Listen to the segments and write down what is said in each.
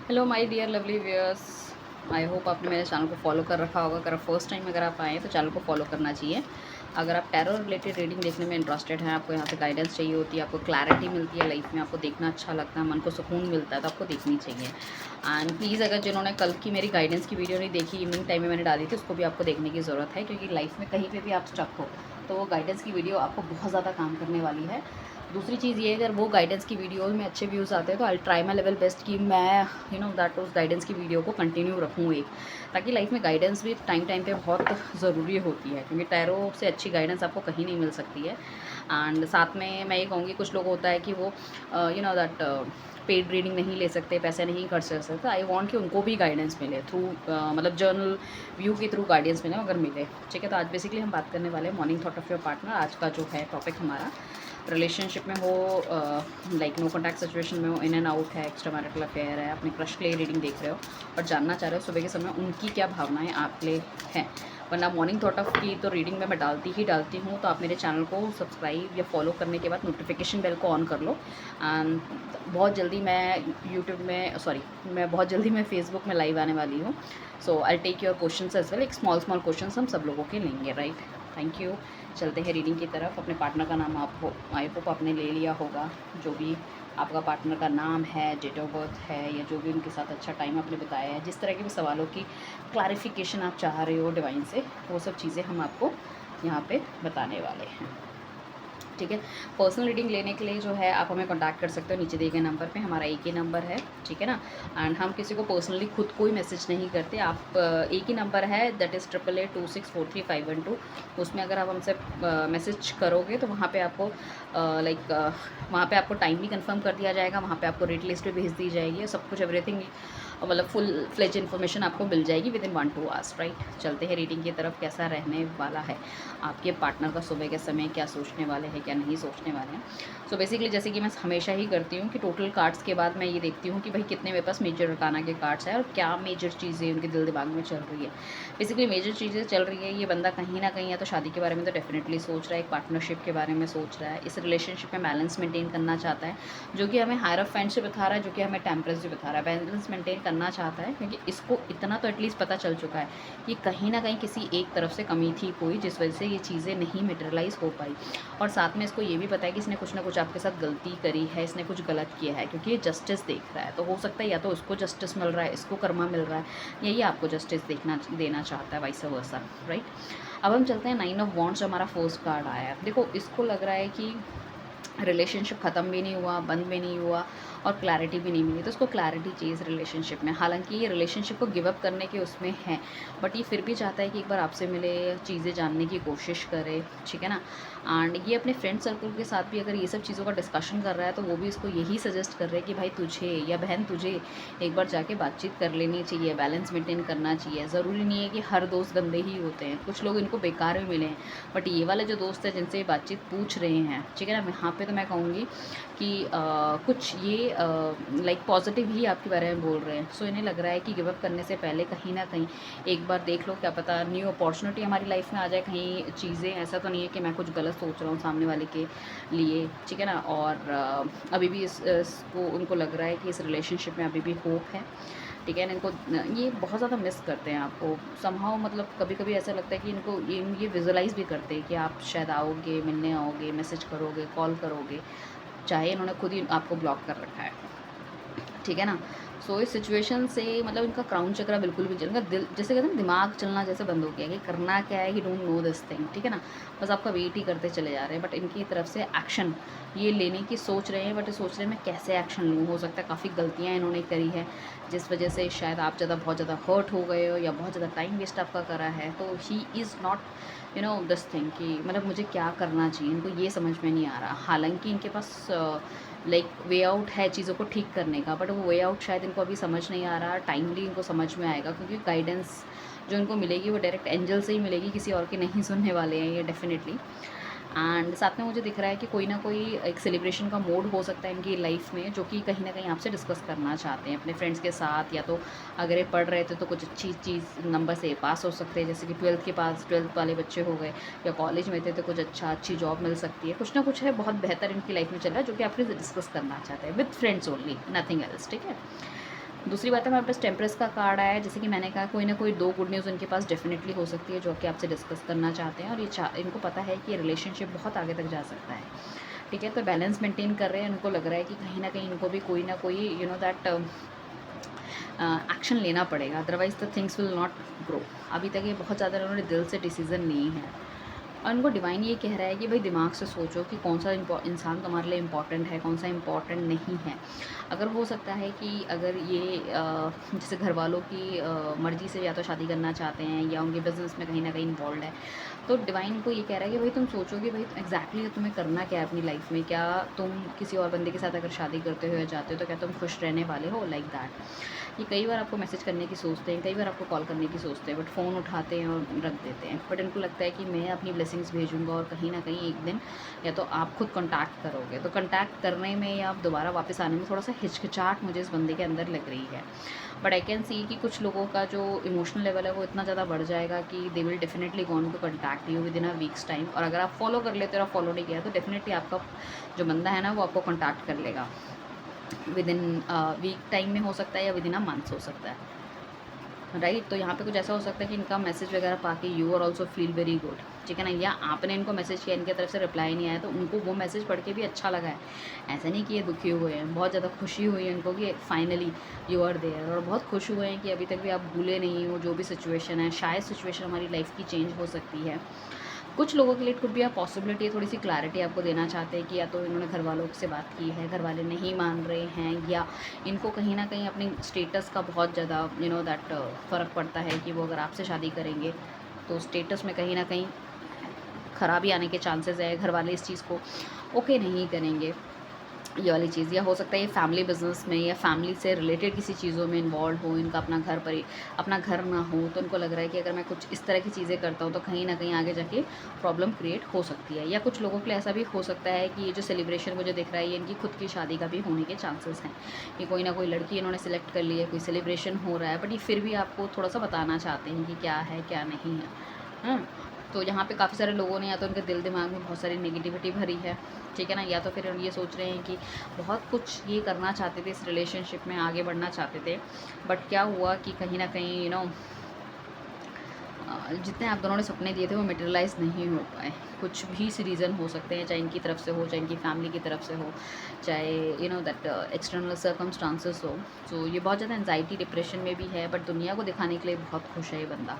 Hello my dear lovely viewers. I hope आपने मेरे channel को फॉलो कर रखा होगा। अगर फर्स्ट टाइम अगर आप आए तो चैनल को फॉलो करना चाहिए। अगर आप टैरो रिलेटेड रीडिंग देखने में इंटरेस्टेड हैं, आपको यहाँ से गाइडेंस चाहिए होती है, आपको क्लैरिटी मिलती है लाइफ में, आपको देखना अच्छा लगता है, मन को सुकून मिलता है, तो आपको देखनी चाहिए। एंड प्लीज़ अगर जिन्होंने कल की मेरी गाइडेंस की वीडियो नहीं देखी, इवनिंग टाइम में मैंने डाली थी, उसको भी आपको देखने की ज़रूरत है, क्योंकि लाइफ में कहीं पर भी आप स्टक हो तो वो गाइडेंस की वीडियो आपको बहुत ज़्यादा काम करने वाली है। दूसरी चीज़ ये, अगर वो गाइडेंस की वीडियोज़ में अच्छे व्यूज़ आते हैं तो I try my level best कि मैं दैट उस गाइडेंस की वीडियो को कंटिन्यू रखूँ एक, ताकि लाइफ में गाइडेंस भी टाइम टाइम पे बहुत ज़रूरी होती है, क्योंकि टैरो से अच्छी गाइडेंस आपको कहीं नहीं मिल सकती है। एंड साथ में मैं ये कहूँगी, कुछ लोग होता है कि वो दैट पेड रीडिंग नहीं ले सकते, पैसे नहीं कर सकते। आई वांट कि उनको भी गाइडेंस मिले थ्रू मतलब जर्नल व्यू के थ्रू गाइडेंस मिले अगर मिले। ठीक है, तो आज बेसिकली हम बात करने वाले हैं morning thought of your partner. आज का जो है टॉपिक हमारा रिलेशनशिप में हो, लाइक नो कॉन्टैक्ट सिचुएशन में हो, इन एंड आउट है, एक्स्ट्रा मैरिटल अफेयर है, अपने क्रश के लिए रीडिंग देख रहे हो और जानना चाह रहे हो सुबह के समय उनकी क्या भावनाएं आप लिए हैं। वरना मॉर्निंग थॉट ऑफ की तो रीडिंग में मैं डालती हूँ, तो आप मेरे चैनल को सब्सक्राइब या फॉलो करने के बाद नोटिफिकेशन बेल को ऑन कर लो। एंड बहुत जल्दी मैं बहुत जल्दी मैं फेसबुक में लाइव आने वाली हूँ। So I take your questions as well. एक स्मॉल क्वेश्चन हम सब लोगों के लेंगे, राइट। Thank you. चलते हैं रीडिंग की तरफ। अपने पार्टनर का नाम आई होप आपने ले लिया होगा। जो भी आपका पार्टनर का नाम है, डेट ऑफ बर्थ है, या जो भी उनके साथ अच्छा टाइम आपने बताया है, जिस तरह के भी सवालों की क्लैरिफिकेशन आप चाह रहे हो डिवाइन से, वो सब चीज़ें हम आपको यहाँ पे बताने वाले हैं। ठीक है, पर्सनल रीडिंग लेने के लिए जो है आप हमें कांटेक्ट कर सकते हो नीचे दिए गए नंबर पे। हमारा एक ही नंबर है, ठीक है ना। एंड हम किसी को पर्सनली खुद कोई मैसेज नहीं करते। आप एक ही नंबर है, दैट इज़ 8882643512। उसमें अगर आप हमसे मैसेज करोगे तो वहाँ पे आपको वहाँ पे आपको टाइम भी कंफर्म कर दिया जाएगा, वहाँ पे आपको रेट लिस्ट भी भेज दी जाएगी, सब कुछ एवरीथिंग मतलब फुल फ्लेज इन्फॉर्मेशन आपको मिल जाएगी विद इन 1-2 आवर्स, राइट। चलते हैं रीडिंग की तरफ। कैसा रहने वाला है आपके पार्टनर का सुबह के समय, क्या सोचने वाले हैं, क्या नहीं सोचने वाले हैं। सो बेसिकली जैसे कि मैं हमेशा ही करती हूँ कि टोटल कार्ड्स के बाद मैं ये देखती हूँ कि भाई कितने मेरे पास मेजर अरकाना के कार्ड्स हैं और क्या मेजर चीज़ें उनके दिल दिमाग में चल रही है। बेसिकली मेजर चीज़ें चल रही है, ये बंदा कहीं ना कहीं या तो शादी के बारे में तो डेफिनेटली सोच रहा है, एक पार्टनरशिप के बारे में सोच रहा है, इस रिलेशनशिप में बैलेंस मेंटेन करना चाहता है, जो कि हमें हायर ऑफ फ्रेंडशिप बता रहा है, जो कि हमें टेम्परेंस भी बता रहा है। बैलेंस मेंटेन करना चाहता है, क्योंकि इसको इतना तो एटलीस्ट पता चल चुका है कि कहीं ना कहीं किसी एक तरफ से कमी थी कोई, जिस वजह से ये चीज़ें नहीं मटेरियलाइज़ हो पाई। और साथ में इसको ये भी पता है कि इसने कुछ ना कुछ आपके साथ गलती करी है, इसने कुछ गलत किया है, क्योंकि ये जस्टिस देख रहा है। तो हो सकता है या तो उसको जस्टिस मिल रहा है, इसको कर्मा मिल रहा है, या ये आपको जस्टिस देना चाहता है, वाइस वर्सा, राइट। अब हम चलते हैं 9 ऑफ वॉन्ड्स। हमारा फर्स्ट कार्ड आया है। देखो, इसको लग रहा है कि रिलेशनशिप ख़त्म भी नहीं हुआ, बंद भी नहीं हुआ और क्लैरिटी भी नहीं मिली, तो उसको क्लैरिटी चाहिए इस रिलेशनशिप में। हालांकि ये रिलेशनशिप को गिव अप करने के उसमें है, बट ये फिर भी चाहता है कि एक बार आपसे मिले, चीज़ें जानने की कोशिश करे, ठीक है ना। एंड ये अपने फ्रेंड सर्कल के साथ भी अगर ये सब चीज़ों का डिस्कशन कर रहा है तो वो भी इसको यही सजेस्ट कर रहे हैं कि भाई तुझे या बहन तुझे एक बार जाके बातचीत कर लेनी चाहिए, बैलेंस मेंटेन करना चाहिए। ज़रूरी नहीं है कि हर दोस्त गंदे ही होते हैं, कुछ लोग इनको बेकार भी मिले हैं, बट ये वाले जो दोस्त हैं जिनसे ये बातचीत पूछ रहे हैं, ठीक है ना, यहाँ पे तो मैं कहूँगी कि कुछ ये लाइक पॉजिटिव ही आपके बारे में बोल रहे हैं। सो इन्हें लग रहा है कि गिव अप करने से पहले कहीं ना कहीं एक बार देख लो, क्या पता न्यू अपॉर्चुनिटी हमारी लाइफ में आ जाए। कहीं चीज़ें, ऐसा तो नहीं है कि मैं कुछ गलत सोच रहा हूँ सामने वाले के लिए, ठीक है ना। और अभी भी इसको उनको लग रहा है कि इस रिलेशनशिप में अभी भी होप है, ठीक है ना। इनको ये बहुत ज़्यादा मिस करते हैं आपको समहाउ, मतलब कभी कभी ऐसा लगता है कि इनको ये विजुलाइज़ भी करते हैं कि आप शायद आओगे, मिलने आओगे, मैसेज करोगे, कॉल करोगे, चाहे इन्होंने खुद ही आपको ब्लॉक कर रखा है, ठीक है ना। सो इस सिचुएशन से मतलब इनका क्राउन चक्रा बिल्कुल भी इनका दिल, जैसे कहते हैं ना, दिमाग चलना जैसे बंद हो गया कि करना क्या है, ही डोंट नो दिस थिंग, ठीक है ना। बस आपका वेट ही करते चले जा रहे हैं, बट इनकी तरफ से एक्शन ये लेने की सोच रहे हैं, बट सोच रहे हैं मैं कैसे एक्शन लूँ। हो सकता है काफ़ी गलतियाँ इन्होंने करी है, जिस वजह से शायद आप बहुत ज़्यादा हर्ट हो गए हो या बहुत ज़्यादा टाइम वेस्ट आपका करा है। तो he is not this thing कि मतलब मुझे क्या करना चाहिए, इनको ये समझ में नहीं आ रहा। हालांकि इनके पास लाइक वे आउट है चीज़ों को ठीक करने का, बट वो वे आउट शायद इनको अभी समझ नहीं आ रहा। टाइमली इनको समझ में आएगा, क्योंकि गाइडेंस जो इनको मिलेगी वो डायरेक्ट एंजल से ही मिलेगी, किसी और की नहीं सुनने वाले हैं ये डेफिनेटली। एंड साथ में मुझे दिख रहा है कि कोई ना कोई एक सेलिब्रेशन का मोड हो सकता है इनकी लाइफ में, जो कि कहीं ना कहीं आपसे डिस्कस करना चाहते हैं अपने फ्रेंड्स के साथ। या तो अगर ये पढ़ रहे थे तो कुछ अच्छी चीज़ नंबर से पास हो सकते हैं, जैसे कि 12th वाले बच्चे हो गए, या कॉलेज में थे तो कुछ अच्छी जॉब मिल सकती है। कुछ ना कुछ है बहुत बेहतर इनकी लाइफ में चल रहा है, जो कि आपसे डिस्कस करना चाहते हैं with friends only, nothing else, ठीक है। दूसरी बात है, हमारे पास टेम्परेस का कार्ड आया है। जैसे कि मैंने कहा, कोई ना कोई 2 गुड न्यूज़ उनके पास डेफ़िनेटली हो सकती है जो कि आपसे डिस्कस करना चाहते हैं, और ये इनको पता है कि ये रिलेशनशिप बहुत आगे तक जा सकता है, ठीक है। तो बैलेंस मेंटेन कर रहे हैं, उनको लग रहा है कि कहीं न कहीं इनको भी कोई ना कोई दैट एक्शन लेना पड़ेगा, otherwise the things will not grow. अभी तक ये बहुत ज़्यादा उन्होंने दिल से डिसीज़न ली है, और उनको डिवाइन ये कह रहा है कि भाई दिमाग से सोचो कि कौन सा इंसान तुम्हारे लिए इम्पोर्टेंट है, कौन सा इम्पोर्टेंट नहीं है। अगर हो सकता है कि अगर ये जैसे घर वालों की मर्ज़ी से या तो शादी करना चाहते हैं या उनके बिज़नेस में कहीं ना कहीं इन्वॉल्व है, तो डिवाइन को ये कह रहा है कि भाई तुम सोचो कि भाई एग्जैक्टली तुम्हें करना क्या है अपनी लाइफ में। क्या तुम किसी और बंदे के साथ अगर शादी करते हो या जाते हो तो क्या तुम खुश रहने वाले हो, लाइक दैट। ये कई बार आपको मैसेज करने की सोचते हैं, कई बार आपको कॉल करने की सोचते हैं, बट फ़ोन उठाते हैं और रख देते हैं। बट इनको लगता है कि मैं अपनी ब्लेसिंग्स भेजूँगा और कहीं ना कहीं एक दिन या तो आप खुद कॉन्टैक्ट करोगे। तो कॉन्टैक्ट करने में या आप दोबारा वापस आने में थोड़ा सा हिचकिचाहट मुझे इस बंदे के अंदर लग रही है। बट आई कैन सी कि कुछ लोगों का जो इमोशनल लेवल है वो इतना ज़्यादा बढ़ जाएगा कि they will definitely gonna contact you within a weeks time. और अगर आप फॉलो कर लेते हो और फॉलो नहीं किया तो डेफिनेटली आपका जो बंदा है ना वो आपको कॉन्टैक्ट कर लेगा विद इन वीक टाइम में, हो सकता है या विद इन अ मंथ हो सकता है, राइट। तो यहाँ पे कुछ ऐसा हो सकता है कि इनका मैसेज वगैरह पाके you are also feel very good, ठीक है ना। या आपने इनको मैसेज किया, इनकी तरफ से रिप्लाई नहीं आया तो उनको वो मैसेज पढ़ के भी अच्छा लगा है। ऐसा नहीं कि ये दुखी हुए हैं, बहुत ज़्यादा खुशी हुई है इनको कि फाइनली यू आर देयर, और बहुत खुश हुए हैं कि अभी तक भी आप भूले नहीं हो जो भी सिचुएशन है। शायद सिचुएशन हमारी लाइफ की चेंज हो सकती है। कुछ लोगों के लिए it could be a possibility, थोड़ी सी क्लैरिटी आपको देना चाहते हैं कि या तो इन्होंने घर वालों से बात की है, घर वाले नहीं मान रहे हैं, या इनको कहीं ना कहीं अपनी स्टेटस का बहुत ज़्यादा दैट फ़र्क पड़ता है कि वो अगर आपसे शादी करेंगे तो स्टेटस में कहीं ना कहीं खराबी आने के चांसेस है, घर वाले इस चीज़ को ओके नहीं करेंगे, ये वाली चीज़। या हो सकता है ये फैमिली बिजनेस में या फैमिली से रिलेटेड किसी चीज़ों में इन्वॉल्व हो, इनका अपना घर ना हो, तो उनको लग रहा है कि अगर मैं कुछ इस तरह की चीज़ें करता हूँ तो कहीं ना कहीं आगे जाके प्रॉब्लम क्रिएट हो सकती है। या कुछ लोगों के लिए ऐसा भी हो सकता है कि ये जो सेलिब्रेशन मुझे दिख रहा है ये इनकी खुद की शादी का भी होने के चांसेस हैं, कि कोई ना कोई लड़की इन्होंने सेलेक्ट कर ली है, कोई सेलिब्रेशन हो रहा है, बट ये फिर भी आपको थोड़ा सा बताना चाहते हैं कि क्या है क्या नहीं है, हाँ। तो यहाँ पे काफ़ी सारे लोगों ने या तो उनके दिल दिमाग में बहुत सारी नेगेटिविटी भरी है, ठीक है ना, या तो फिर ये सोच रहे हैं कि बहुत कुछ ये करना चाहते थे, इस रिलेशनशिप में आगे बढ़ना चाहते थे, बट क्या हुआ कि कहीं ना कहीं जितने आप दोनों ने सपने दिए थे वो मटेरियलाइज़ नहीं हो पाए। कुछ भी रीज़न हो सकते हैं, चाहे इनकी तरफ से हो, चाहे इनकी फैमिली की तरफ से हो, चाहे दैट एक्सटर्नल सर्कमस्टांसेस हो। सो ये बहुत ज़्यादा एंजाइटी डिप्रेशन में भी है, बट दुनिया को दिखाने के लिए बहुत खुश है ये बंदा।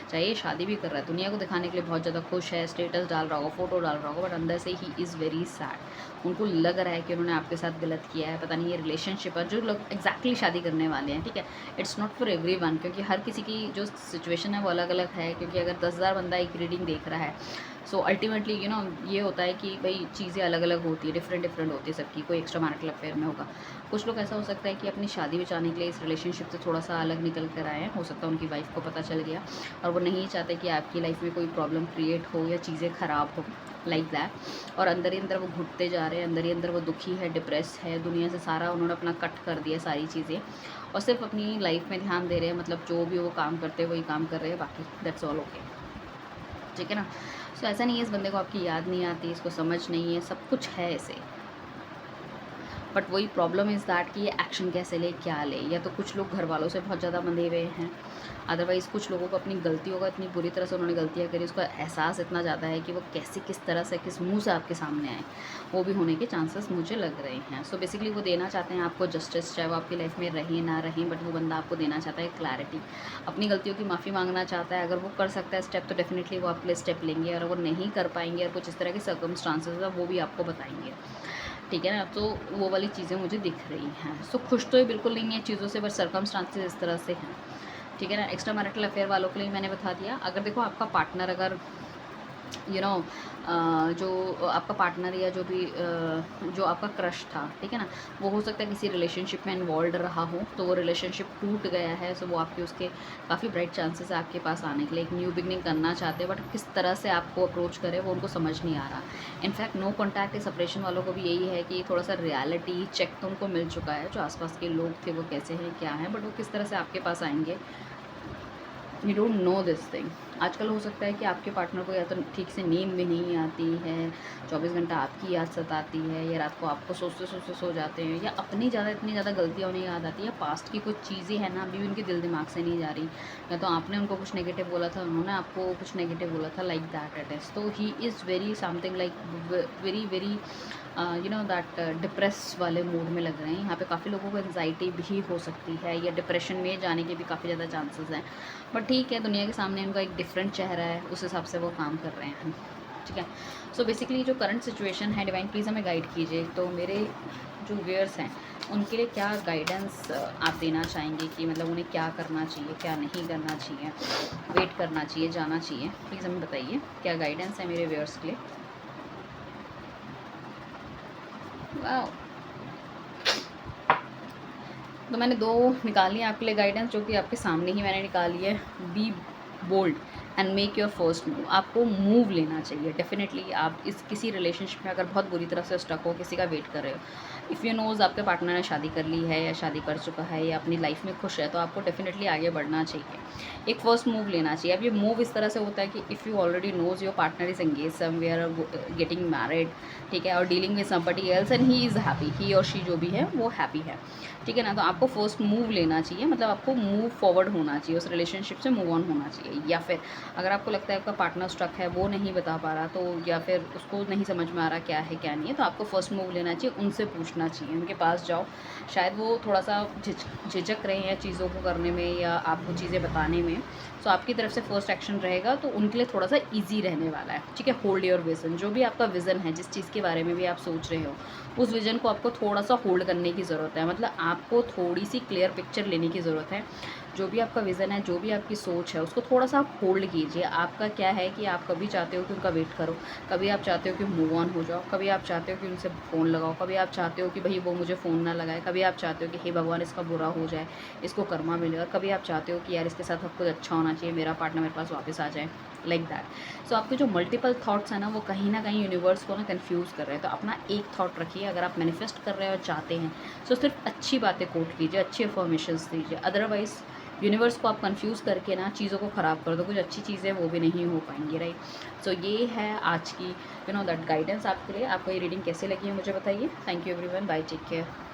चाहे ये शादी भी कर रहा है, दुनिया को दिखाने के लिए बहुत ज़्यादा खुश है, स्टेटस डाल रहा होगा, फ़ोटो डाल रहा होगा, बट अंदर से ही इज़ वेरी सैड। उनको लग रहा है कि उन्होंने आपके साथ गलत किया है, पता नहीं ये रिलेशनशिप है। जो लोग एग्जैक्टली शादी करने वाले हैं, ठीक है, इट्स नॉट फॉर एवरीवन, क्योंकि हर किसी की जो सिचुएशन है वो अलग अलग है। क्योंकि अगर 10,000 बंदा एक रीडिंग देख रहा है, सो अल्टीमेटली ये होता है कि भाई चीज़ें अलग अलग होती है, डिफरेंट डिफरेंट होती है सबकी। कोई एक्स्ट्रा मैरिटल अफेयर में होगा, कुछ लोग ऐसा हो सकता है कि अपनी शादी बचाने के लिए इस रिलेशनशिप से थोड़ा सा अलग निकल कर आए हैं। हो सकता है उनकी वाइफ को पता चल गया और वो नहीं चाहते कि आपकी लाइफ में कोई प्रॉब्लम क्रिएट हो या चीज़ें ख़राब हो, लाइक दैट। और अंदर ही अंदर वो घुटते जा रहे हैं, अंदर ही अंदर वो दुखी है, डिप्रेस है, दुनिया से सारा उन्होंने अपना कट कर दिया सारी चीज़ें, और सिर्फ अपनी लाइफ में ध्यान दे रहे हैं। मतलब जो भी वो काम करते हैं वही काम कर रहे हैं, बाकी दैट्स ऑल ओके, ठीक है ना। सो ऐसा नहीं है इस बंदे को आपकी याद नहीं आती, इसको समझ नहीं है, सब कुछ है इसे, बट वही प्रॉब्लम इज़ दैट कि ये एक्शन कैसे ले, क्या ले। या तो कुछ लोग घर वालों से बहुत ज़्यादा बंधे हुए हैं, अदरवाइज़ कुछ लोगों को अपनी गलतियों का इतनी बुरी तरह से उन्होंने गलतियाँ करी, उसका एहसास इतना ज़्यादा है कि वो कैसे किस तरह से किस मुंह से आपके सामने आए, वो भी होने के चांसेस मुझे लग रहे हैं। सो बेसिकली वो देना चाहते हैं आपको जस्टिस, चाहे वो आपकी लाइफ में रहें ना रहें, बट वो बंदा आपको देना चाहता है क्लैरिटी, अपनी गलतियों की माफ़ी मांगना चाहता है। अगर वो कर सकता है स्टेप तो डेफिनेटली वो आपके लिए स्टेप लेंगे, और अगर नहीं कर पाएंगे और कुछ इस तरह के सर्कमस्टांसेस है वो भी आपको बताएंगे, ठीक है ना। तो वो वाली चीज़ें मुझे दिख रही हैं। सो खुश तो ये बिल्कुल नहीं है चीज़ों से, बट सर्कमस्टांसेस इस तरह से हैं, ठीक है ना। एक्स्ट्रा मैरिटल अफेयर वालों के लिए मैंने बता दिया। अगर देखो आपका पार्टनर अगर जो आपका पार्टनर या जो आपका क्रश था, ठीक है ना, वो हो सकता है किसी रिलेशनशिप में इन्वॉल्व रहा हो, तो वो रिलेशनशिप टूट गया है। सो वो आपके उसके काफ़ी ब्राइट चांसेस है आपके पास आने के लिए, एक न्यू बिगनिंग करना चाहते हैं, बट किस तरह से आपको अप्रोच करे वो उनको समझ नहीं आ रहा। इनफैक्ट नो कॉन्टैक्ट सेपरेशन वालों को भी यही है कि थोड़ा सा रियलिटी चेक तो उनको मिल चुका है, जो आसपास के लोग थे वो कैसे हैं क्या हैं, बट वो किस तरह से आपके पास आएंगे you don't know this thing. आजकल हो सकता है कि आपके पार्टनर को या तो ठीक से नींद भी नहीं आती है, 24 घंटा आपकी याद सताती है, या रात को आपको सोचते सोचते सो जाते हैं, या अपनी इतनी ज़्यादा गलतियाँ उन्हें याद आती है, पास्ट की कुछ चीज़ें हैं ना अभी भी उनके दिल दिमाग से नहीं जा रही, या तो आपने उनको कुछ नेगेटिव बोला था, उन्होंने आपको कुछ नेगेटिव बोला था, लाइक दैट इट इज़। तो he is very something like very very you know that depress वाले मूड में लग रहे हैं। यहाँ पे काफ़ी लोगों को एंजाइटी भी हो सकती है, या डिप्रेशन में जाने के भी काफ़ी ज़्यादा चांसेस हैं। बट ठीक है, दुनिया के सामने उनका एक डिफरेंट चेहरा है, उस हिसाब से वो काम कर रहे हैं। ठीक है, सो बेसिकली जो करंट सिचुएशन है, डिवाइन प्लीज़ हमें गाइड कीजिए। तो मेरे जो व्यूअर्स हैं उनके लिए क्या गाइडेंस आप देना चाहेंगे, कि मतलब उन्हें क्या करना चाहिए, क्या नहीं करना चाहिए, वेट करना चाहिए, जाना चाहिए, प्लीज़ हमें बताइए क्या गाइडेंस है मेरे व्यूअर्स के लिए। वाओ, तो मैंने 2 निकाली हैं आपके लिए गाइडेंस, जो कि आपके सामने ही मैंने निकाली है। Be bold and make your first move. आपको मूव लेना चाहिए डेफिनेटली। आप इस किसी रिलेशनशिप में अगर बहुत बुरी तरह से स्टक हो, किसी का वेट कर रहे हो, इफ़ यू नोज़ आपके पार्टनर ने शादी कर ली है या शादी कर चुका है या अपनी लाइफ में खुश है, तो आपको डेफिनेटली आगे बढ़ना चाहिए, एक फ़र्स्ट मूव लेना चाहिए। अब ये मूव इस तरह से होता है कि if you already knows your partner is engage somewhere, getting married, ठीक है, और dealing with somebody else and he is happy, he और शी जो भी है वो हैप्पी है, ठीक है ना, तो आपको फर्स्ट मूव लेना चाहिए, मतलब आपको मूव फॉरवर्ड होना चाहिए, उस रिलेशनशिप से मूव ऑन होना चाहिए। या फिर अगर आपको लगता है आपका पार्टनर स्ट्रक है, वो नहीं बता पा रहा, तो या फिर उसको नहीं समझ में आ रहा क्या है क्या नहीं है, तो आपको फर्स्ट मूव लेना चाहिए, उनसे पूछना चाहिए, उनके पास जाओ। शायद वो थोड़ा सा झिझक रहे हैं चीज़ों को करने में या आपको चीज़ें बताने में, तो आपकी तरफ से फर्स्ट एक्शन रहेगा तो उनके लिए थोड़ा सा ईजी रहने वाला है। ठीक है, होल्ड योर विज़न, जो भी आपका विज़न है, जिस चीज़ के बारे में भी आप सोच रहे हो, उस विज़न को आपको थोड़ा सा होल्ड करने की ज़रूरत है, मतलब आपको थोड़ी सी क्लियर पिक्चर लेने की ज़रूरत है। जो भी आपका विज़न है, जो भी आपकी सोच है, उसको थोड़ा सा आप होल्ड कीजिए। आपका क्या है कि आप कभी चाहते हो कि उनका वेट करो, कभी आप चाहते हो कि मूव ऑन हो जाओ, कभी आप चाहते हो कि उनसे फ़ोन लगाओ, कभी आप चाहते हो कि भई वो मुझे फ़ोन ना लगाए, कभी आप चाहते हो कि हे भगवान इसका बुरा हो जाए, इसको कर्मा मिले, और कभी आप चाहते हो कि यार इसके साथ अब कुछ अच्छा होना चाहिए, मेरा पार्टनर मेरे पास वापस आ जाए, लाइक दैट। सो आपके जो मल्टीपल थॉट्स हैं ना, वो कहीं ना कहीं यूनिवर्स को ना कन्फ्यूज़ कर रहे हैं। तो अपना एक थॉट रखिए, अगर आप मैनिफेस्ट कर रहे हो और चाहते हैं, तो सिर्फ अच्छी बातें कोट कीजिए, अच्छी अफर्मेशंस दीजिए, अदरवाइज़ यूनिवर्स को आप कंफ्यूज करके ना चीज़ों को ख़राब कर दो, कुछ अच्छी चीज़ें वो भी नहीं हो पाएंगी, राइट। सो ये है आज की दैट गाइडेंस आपके लिए। आपको ये रीडिंग कैसे लगी है मुझे बताइए। Thank you everyone, bye, take care.